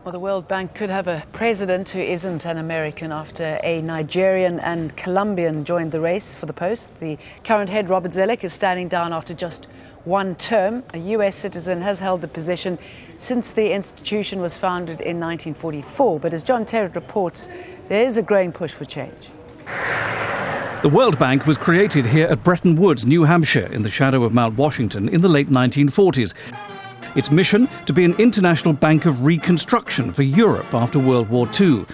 Well, the World Bank could have a president who isn't an American after a Nigerian and Colombian joined the race for the post. The current head, Robert Zoellick, is standing down after just one term. A US citizen has held the position since the institution was founded in 1944. But as John Terrett reports, there is a growing push for change. The World Bank was created here at Bretton Woods, New Hampshire, in the shadow of Mount Washington in the late 1940s. Its mission to be an international bank of reconstruction for Europe after World War II.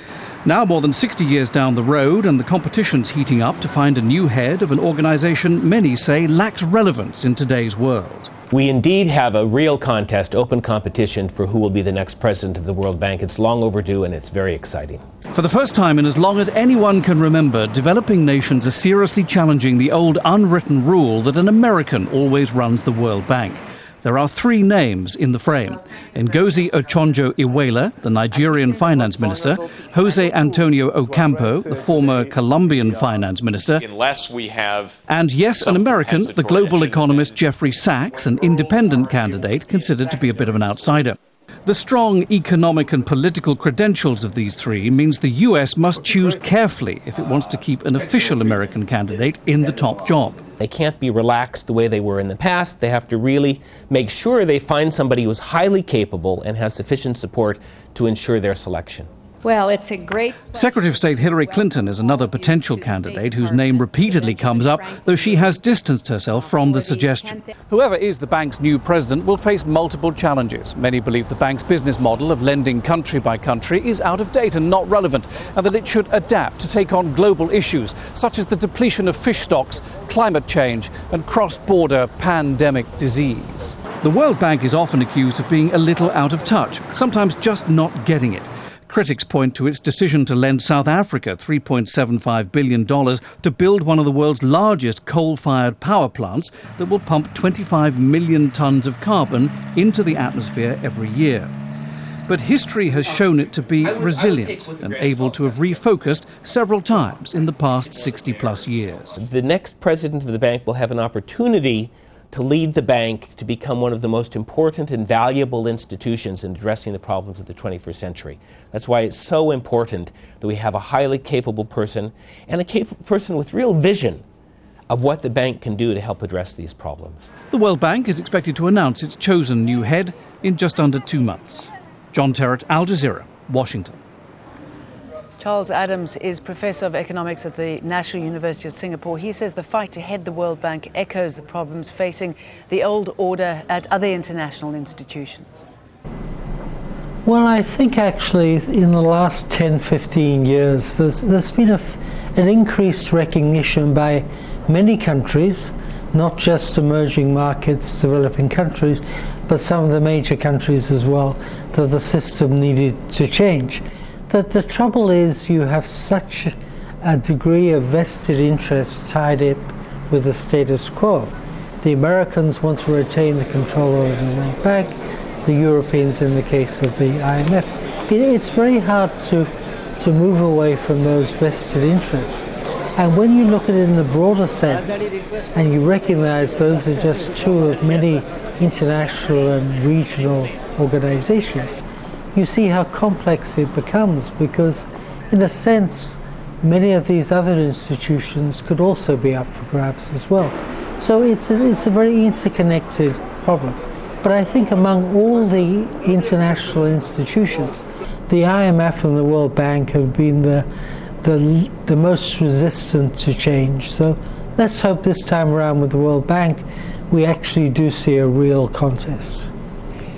Now, more than 60 years down the road, and the competition's heating up to find a new head of an organisation many say lacks relevance in today's world. We indeed have a real contest, open competition for who will be the next president of the World Bank. It's long overdue and it's very exciting. For the first time in as long as anyone can remember, developing nations are seriously challenging the old unwritten rule that an American always runs the World Bank. There are three names in the frame: Ngozi Okonjo-Iweala, the Nigerian finance minister; Jose Antonio Ocampo, the former Colombian finance minister; and yes, an American, the global economist Jeffrey Sachs, an independent candidate considered to be a bit of an outsider. The strong economic and political credentials of these three means the US must choose carefully if it wants to keep an official American candidate in the top job. They can't be relaxed the way they were in the past. They have to really make sure they find somebody who is highly capable and has sufficient support to ensure their selection. Well, it's a great... Secretary of State Hillary Clinton is another potential candidate whose name repeatedly comes up, though she has distanced herself from the suggestion. Whoever is the bank's new president will face multiple challenges. Many believe the bank's business model of lending country by country is out of date and not relevant, and that it should adapt to take on global issues such as the depletion of fish stocks, climate change, and cross-border pandemic disease. The World Bank is often accused of being a little out of touch, sometimes just not getting it. Critics point to its decision to lend South Africa $3.75 billion to build one of the world's largest coal-fired power plants that will pump 25 million tons of carbon into the atmosphere every year. But history has shown it to be resilient and able to have refocused several times in the past 60-plus years. The next president of the bank will have an opportunity to lead the bank to become one of the most important and valuable institutions in addressing the problems of the 21st century. That's why it's so important that we have a highly capable person, and a capable person with real vision of what the bank can do to help address these problems. The World Bank is expected to announce its chosen new head in just under 2 months. John Terrett, Al Jazeera, Washington. Charles Adams is Professor of Economics at the National University of Singapore. He says the fight to head the World Bank echoes the problems facing the old order at other international institutions. Well, I think actually in the last 10, 15 years, there's been an increased recognition by many countries, not just emerging markets, developing countries, but some of the major countries as well, that the system needed to change. That the trouble is you have such a degree of vested interest tied up with the status quo. The Americans want to retain the control over the World Bank, the Europeans in the case of the IMF. It's very hard to move away from those vested interests. And when you look at it in the broader sense, and you recognize those are just two of many international and regional organizations, you see how complex it becomes, because in a sense many of these other institutions could also be up for grabs as well. So it's a very interconnected problem. But I think among all the international institutions, the IMF and the World Bank have been the most resistant to change. So let's hope this time around with the World Bank we actually do see a real contest.